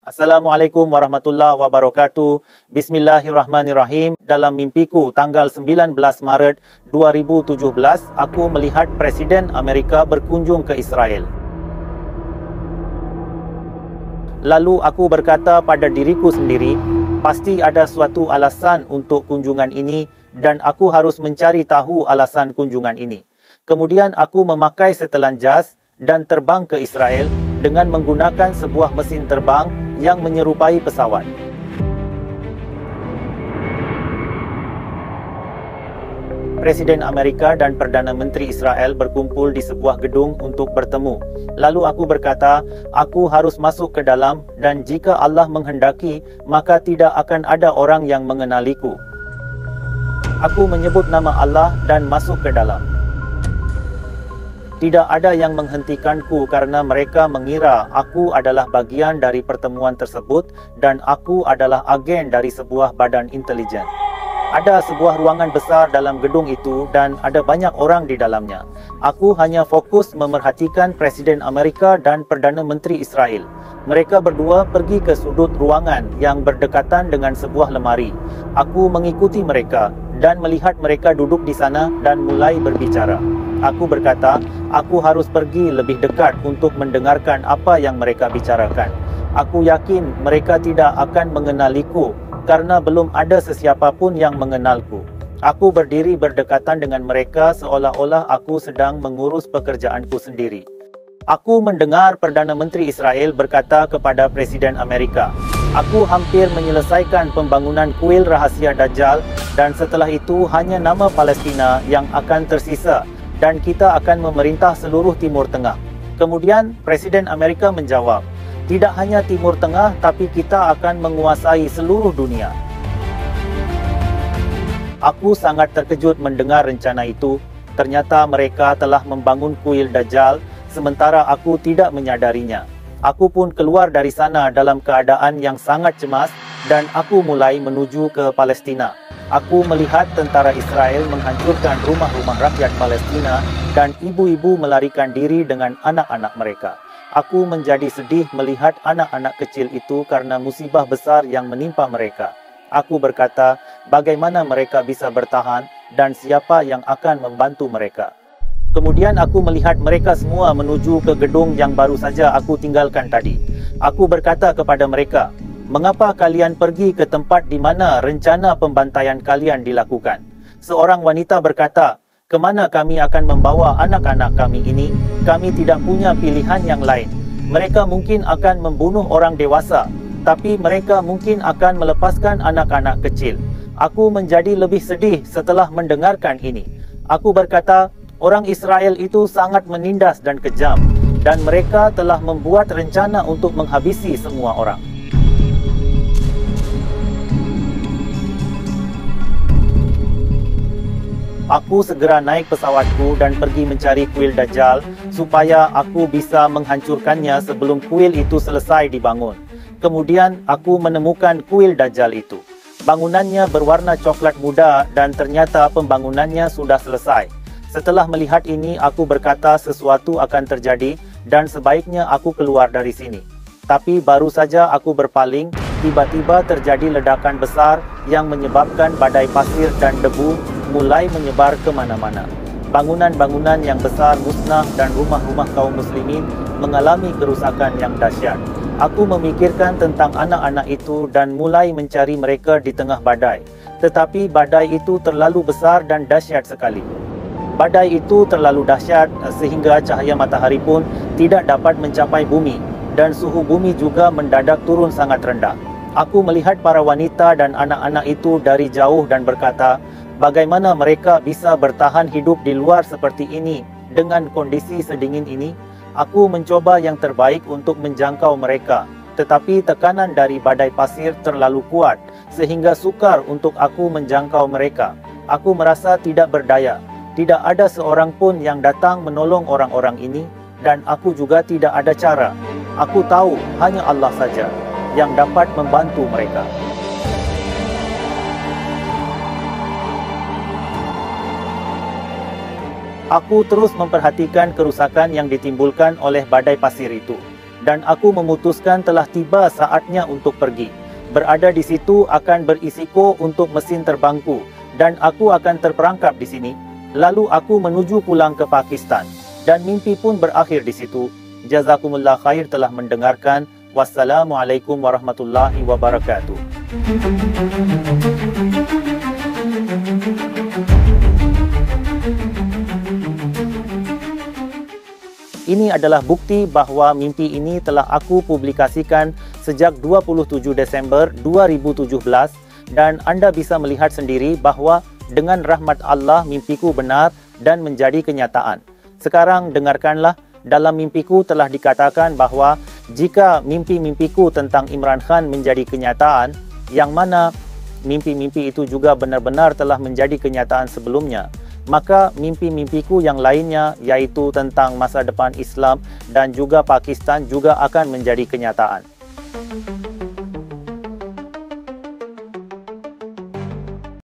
Assalamualaikum warahmatullahi wabarakatuh. Bismillahirrahmanirrahim. Dalam mimpiku tanggal 19 Maret 2017, aku melihat Presiden Amerika berkunjung ke Israel. Lalu aku berkata pada diriku sendiri, pasti ada suatu alasan untuk kunjungan ini dan aku harus mencari tahu alasan kunjungan ini. Kemudian aku memakai setelan jas dan terbang ke Israel dengan menggunakan sebuah mesin terbang yang menyerupai pesawat. Presiden Amerika dan Perdana Menteri Israel berkumpul di sebuah gedung untuk bertemu. Lalu aku berkata, aku harus masuk ke dalam dan jika Allah menghendaki, maka tidak akan ada orang yang mengenaliku. Aku menyebut nama Allah dan masuk ke dalam. Tidak ada yang menghentikanku karena mereka mengira aku adalah bagian dari pertemuan tersebut dan aku adalah agen dari sebuah badan intelijen. Ada sebuah ruangan besar dalam gedung itu dan ada banyak orang di dalamnya. Aku hanya fokus memerhatikan Presiden Amerika dan Perdana Menteri Israel. Mereka berdua pergi ke sudut ruangan yang berdekatan dengan sebuah lemari. Aku mengikuti mereka dan melihat mereka duduk di sana dan mulai berbicara. Aku berkata, aku harus pergi lebih dekat untuk mendengarkan apa yang mereka bicarakan. Aku yakin mereka tidak akan mengenaliku karena belum ada sesiapa pun yang mengenalku. Aku berdiri berdekatan dengan mereka seolah-olah aku sedang mengurus pekerjaanku sendiri. Aku mendengar Perdana Menteri Israel berkata kepada Presiden Amerika, aku hampir menyelesaikan pembangunan kuil rahasia Dajjal dan setelah itu hanya nama Palestina yang akan tersisa dan kita akan memerintah seluruh Timur Tengah. Kemudian Presiden Amerika menjawab, tidak hanya Timur Tengah tapi kita akan menguasai seluruh dunia. Aku sangat terkejut mendengar rencana itu. Ternyata mereka telah membangun kuil Dajjal sementara aku tidak menyadarinya. Aku pun keluar dari sana dalam keadaan yang sangat cemas dan aku mulai menuju ke Palestina. Aku melihat tentara Israel menghancurkan rumah-rumah rakyat Palestina dan ibu-ibu melarikan diri dengan anak-anak mereka. Aku menjadi sedih melihat anak-anak kecil itu karena musibah besar yang menimpa mereka. Aku berkata, bagaimana mereka bisa bertahan dan siapa yang akan membantu mereka. Kemudian aku melihat mereka semua menuju ke gedung yang baru saja aku tinggalkan tadi. Aku berkata kepada mereka, mengapa kalian pergi ke tempat di mana rencana pembantaian kalian dilakukan? Seorang wanita berkata, kemana kami akan membawa anak-anak kami ini? Kami tidak punya pilihan yang lain. Mereka mungkin akan membunuh orang dewasa, tapi mereka mungkin akan melepaskan anak-anak kecil. Aku menjadi lebih sedih setelah mendengarkan ini. Aku berkata, orang Israel itu sangat menindas dan kejam, dan mereka telah membuat rencana untuk menghabisi semua orang. Aku segera naik pesawatku dan pergi mencari kuil Dajjal supaya aku bisa menghancurkannya sebelum kuil itu selesai dibangun. Kemudian aku menemukan kuil Dajjal itu. Bangunannya berwarna coklat muda dan ternyata pembangunannya sudah selesai. Setelah melihat ini, aku berkata sesuatu akan terjadi dan sebaiknya aku keluar dari sini. Tapi baru saja aku berpaling, tiba-tiba terjadi ledakan besar yang menyebabkan badai pasir dan debu mulai menyebar ke mana-mana. Bangunan-bangunan yang besar musnah dan rumah-rumah kaum muslimin mengalami kerusakan yang dahsyat. Aku memikirkan tentang anak-anak itu dan mulai mencari mereka di tengah badai. Tetapi badai itu terlalu besar dan dahsyat sekali. Badai itu terlalu dahsyat sehingga cahaya matahari pun tidak dapat mencapai bumi dan suhu bumi juga mendadak turun sangat rendah. Aku melihat para wanita dan anak-anak itu dari jauh dan berkata, bagaimana mereka bisa bertahan hidup di luar seperti ini dengan kondisi sedingin ini? Aku mencoba yang terbaik untuk menjangkau mereka, tetapi tekanan dari badai pasir terlalu kuat sehingga sukar untuk aku menjangkau mereka. Aku merasa tidak berdaya. Tidak ada seorang pun yang datang menolong orang-orang ini dan aku juga tidak ada cara. Aku tahu hanya Allah saja yang dapat membantu mereka. Aku terus memperhatikan kerusakan yang ditimbulkan oleh badai pasir itu. dan aku memutuskan telah tiba saatnya untuk pergi. Berada di situ akan berisiko untuk mesin terbangku dan aku akan terperangkap di sini. Lalu aku menuju pulang ke Pakistan dan mimpi pun berakhir di situ. Jazakumullah khair telah mendengarkan. Wassalamualaikum warahmatullahi wabarakatuh. Ini adalah bukti bahawa mimpi ini telah aku publikasikan sejak 27 Desember 2017 dan anda bisa melihat sendiri bahawa dengan rahmat Allah mimpiku benar dan menjadi kenyataan. Sekarang dengarkanlah, dalam mimpiku telah dikatakan bahawa jika mimpi-mimpiku tentang Imran Khan menjadi kenyataan, yang mana mimpi-mimpi itu juga benar-benar telah menjadi kenyataan sebelumnya, maka mimpi-mimpiku yang lainnya yaitu tentang masa depan Islam dan juga Pakistan juga akan menjadi kenyataan.